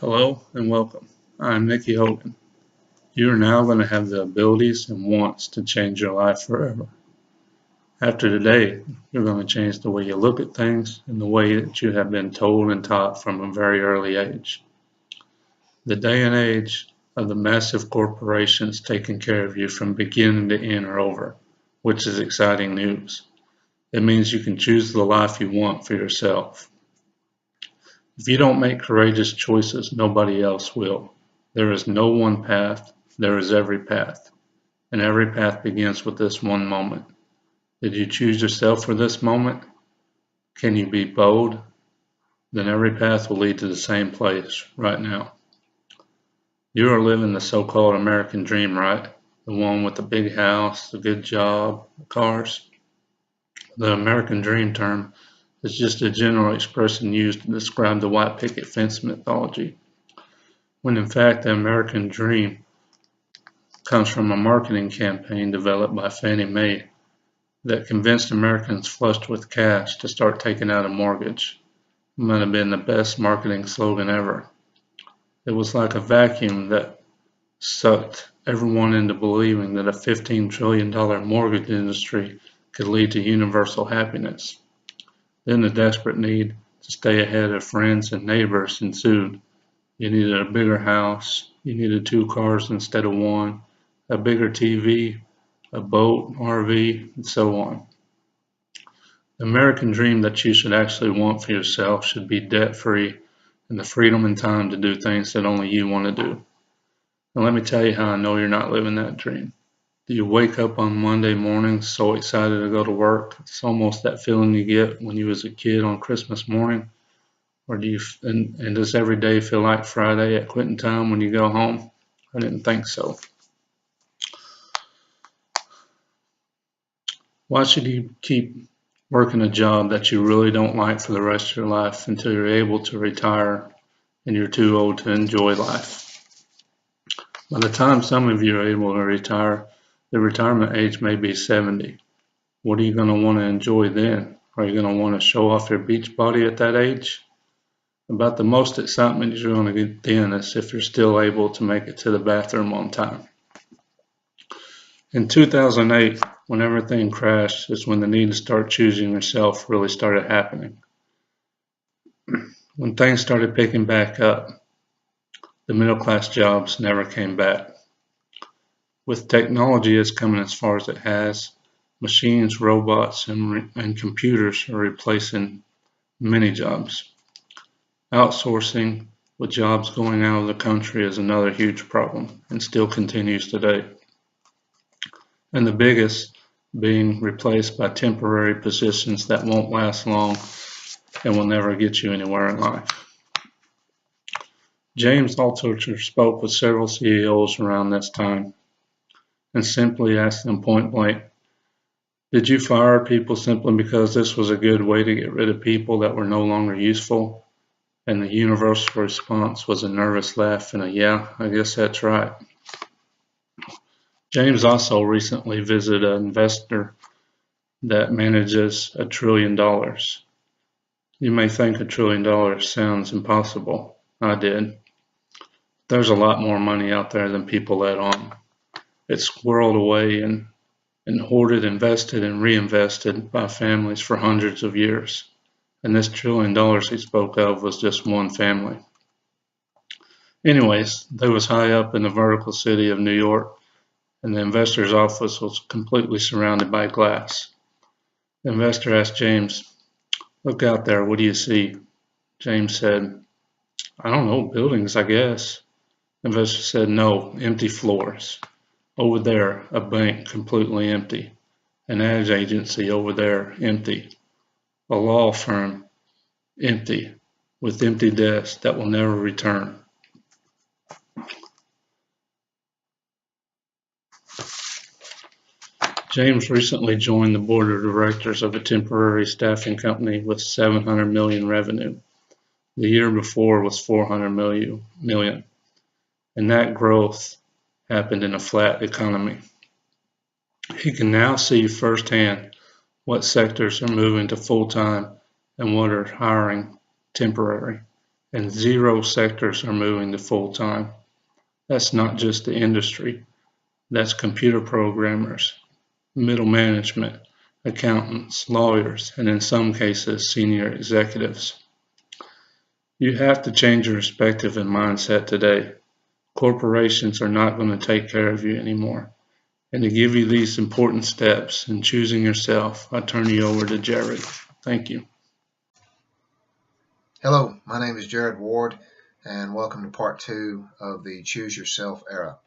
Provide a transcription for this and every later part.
Hello and welcome. I'm Nicky Hogan. You are now going to have the abilities and wants to change your life forever. After today, you're going to change the way you look at things and the way that you have been told and taught from a very early age. The day and age of the massive corporations taking care of you from beginning to end are over, which is exciting news. It means you can choose the life you want for yourself. If you don't make courageous choices, nobody else will. There is no one path, there is every path. And every path begins with this one moment. Did you choose yourself for this moment? Can you be bold? Then every path will lead to the same place right now. You are living the so-called American dream, right? The one with the big house, the good job, the cars. The American dream term is just a general expression used to describe the white picket fence mythology, when in fact the American dream comes from a marketing campaign developed by Fannie Mae that convinced Americans flushed with cash to start taking out a mortgage. It might have been the best marketing slogan ever. It was like a vacuum that sucked everyone into believing that a $15 trillion mortgage industry could lead to universal happiness. Then the desperate need to stay ahead of friends and neighbors ensued. You needed a bigger house, you needed 2 cars instead of 1, a bigger TV, a boat, RV, and so on. The American dream that you should actually want for yourself should be debt-free and the freedom and time to do things that only you want to do. Now let me tell you how I know you're not living that dream. Do you wake up on Monday mornings so excited to go to work? It's almost that feeling you get when you was a kid on Christmas morning. Or do you, and does every day feel like Friday at quitting time when you go home? I didn't think so. Why should you keep working a job that you really don't like for the rest of your life until you're able to retire and you're too old to enjoy life? By the time some of you are able to retire, the retirement age may be 70. What are you going to want to enjoy then? Are you going to want to show off your beach body at that age? About the most excitement you're going to get then is if you're still able to make it to the bathroom on time. In 2008, when everything crashed, is when the need to start choosing yourself really started happening. When things started picking back up, the middle class jobs never came back. With technology as coming as far as it has, machines, robots, and computers are replacing many jobs. Outsourcing, with jobs going out of the country, is another huge problem and still continues today. And the biggest being replaced by temporary positions that won't last long and will never get you anywhere in life. James Altucher spoke with several CEOs around this time and simply asked them point blank, did you fire people simply because this was a good way to get rid of people that were no longer useful? And the universal response was a nervous laugh and a yeah, I guess that's right. James also recently visited an investor that manages $1 trillion. You may think $1 trillion sounds impossible. I did. There's a lot more money out there than people let on. It's squirreled away and hoarded, invested, and reinvested by families for hundreds of years. And this $1 trillion he spoke of was just one family. Anyways, they was high up in the vertical city of New York, and the investor's office was completely surrounded by glass. The investor asked James, look out there, what do you see? James said, I don't know, buildings, I guess. The investor said, no, empty floors. Over there, a bank completely empty. An ad agency over there, empty. A law firm, empty, with empty desks that will never return. James recently joined the board of directors of a temporary staffing company with $700 million revenue. The year before was $400 million. And that growth happened in a flat economy. He can now see firsthand what sectors are moving to full-time and what are hiring temporary. and 0 sectors are moving to full-time. That's not just the industry. That's computer programmers, middle management, accountants, lawyers, and in some cases, senior executives. You have to change your perspective and mindset today. Corporations are not going to take care of you anymore. And to give you these important steps in choosing yourself, I turn you over to Jarrod. Thank you. Hello, my name is Jarrod Ward, and welcome to part 2 of the Choose Yourself era.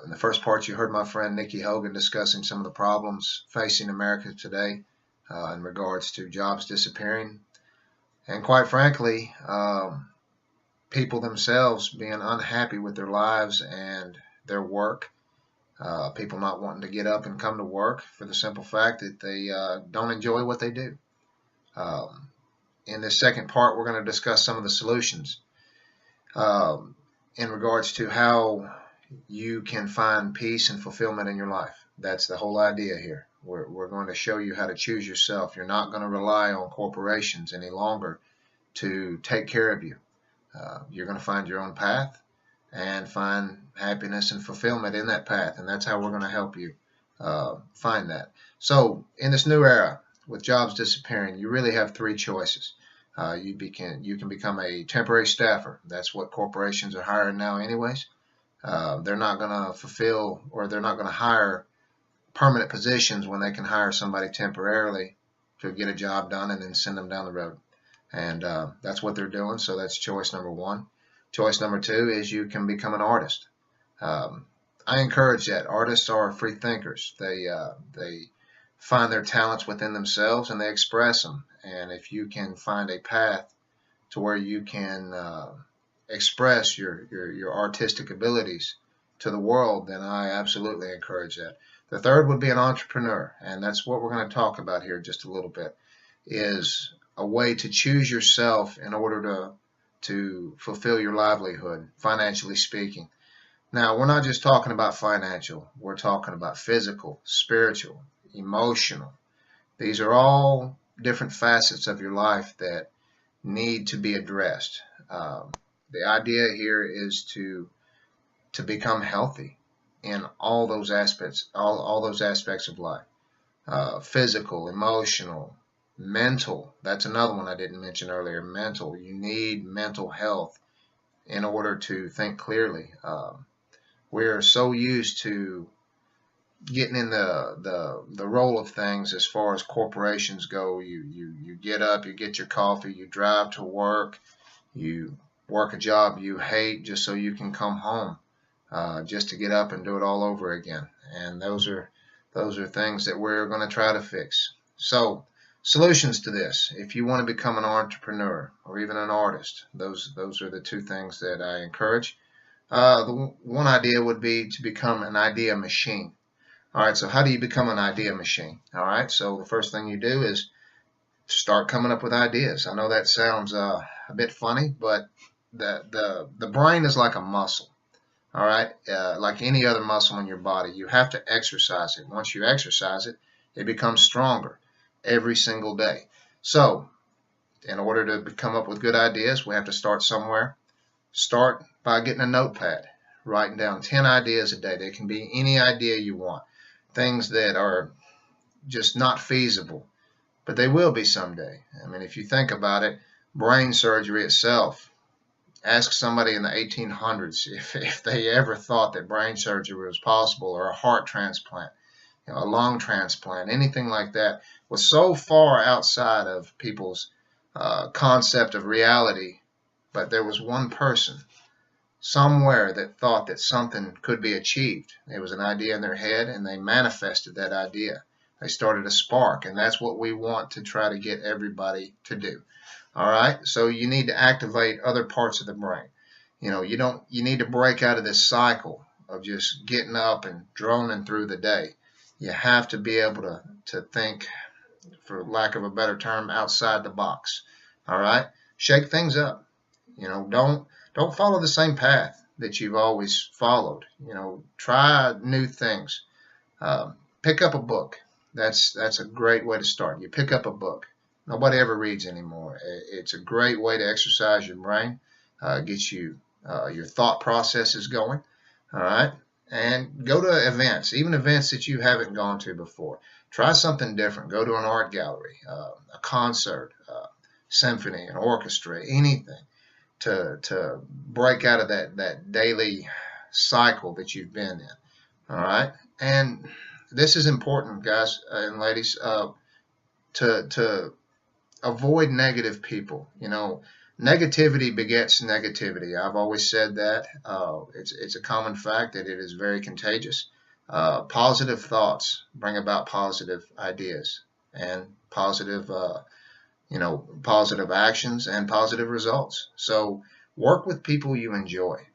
In the first part, you heard my friend Nicky Hogan discussing some of the problems facing America today in regards to jobs disappearing, and quite frankly, people themselves being unhappy with their lives and their work. People not wanting to get up and come to work for the simple fact that they don't enjoy what they do. In this second part, we're going to discuss some of the solutions in regards to how you can find peace and fulfillment in your life. That's the whole idea here. We're going to show you how to choose yourself. You're not going to rely on corporations any longer to take care of you. You're going to find your own path and find happiness and fulfillment in that path, and that's how we're going to help you find that. So in this new era, with jobs disappearing, you really have 3 choices. You can become a temporary staffer. That's what corporations are hiring now anyways. They're not going to fulfill, or they're not going to hire permanent positions when they can hire somebody temporarily to get a job done and then send them down the road. And that's what they're doing. So that's choice number 1. Choice number 2 is you can become an artist. I encourage that. Artists are free thinkers. They find their talents within themselves and they express them. And if you can find a path to where you can express your artistic abilities to the world, then I absolutely encourage that. The third would be an entrepreneur, and that's what we're going to talk about here just a little bit, is a way to choose yourself in order to fulfill your livelihood, financially speaking. Now, we're not just talking about financial. We're talking about physical, spiritual, emotional. These are all different facets of your life that need to be addressed. The idea here is to become healthy in all those aspects, all those aspects of life. Physical, emotional, mental. That's another one I didn't mention earlier. Mental. You need mental health in order to think clearly. We're so used to getting in the role of things as far as corporations go. You get up, you get your coffee, you drive to work, you work a job you hate just so you can come home, just to get up and do it all over again. And those are things that we're going to try to fix. So solutions to this: if you want to become an entrepreneur or even an artist, those are the 2 things that I encourage. The one idea would be to become an idea machine. All right, so how do you become an idea machine? All right, so the first thing you do is start coming up with ideas. I know that sounds a bit funny, but the brain is like a muscle. All right, like any other muscle in your body, you have to exercise it. Once you exercise it, it becomes stronger every single day. So in order to come up with good ideas, we have to start somewhere. Start by getting a notepad, writing down 10 ideas a day. They can be any idea you want, things that are just not feasible, but they will be someday. I mean, if you think about it, brain surgery itself, ask somebody in the 1800s if they ever thought that brain surgery was possible, or a heart transplant, a lung transplant, anything like that was so far outside of people's concept of reality. But there was one person somewhere that thought that something could be achieved. It was an idea in their head, and they manifested that idea. They started a spark, and that's what we want to try to get everybody to do. All right, so you need to activate other parts of the brain. You need to break out of this cycle of just getting up and droning through the day. You have to be able to think, for lack of a better term, outside the box. All right, shake things up. Don't follow the same path that you've always followed. Try new things. Pick up a book. That's a great way to start. You pick up a book. Nobody ever reads anymore. It's a great way to exercise your brain, get you your thought processes going. All right, and go to events, even events that you haven't gone to before. Try something different. Go to an art gallery, a concert, symphony, an orchestra, anything to break out of that daily cycle that you've been in. All right, and this is important, guys and ladies, to avoid negative people. You know, negativity begets negativity. I've always said that. It's a common fact that it is very contagious. Positive thoughts bring about positive ideas and positive, positive actions and positive results. So work with people you enjoy.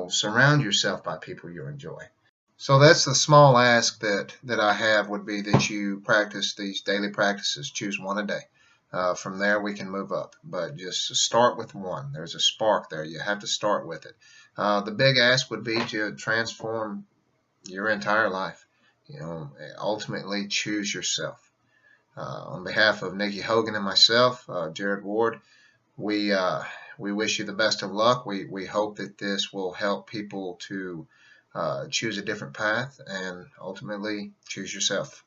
Surround yourself by people you enjoy. So that's the small ask that I have, would be that you practice these daily practices. Choose one a day. From there, we can move up. But just start with one. There's a spark there. You have to start with it. The big ask would be to transform your entire life. Ultimately choose yourself. On behalf of Nicky Hogan and myself, Jarrod Ward, we wish you the best of luck. We hope that this will help people to choose a different path and ultimately choose yourself.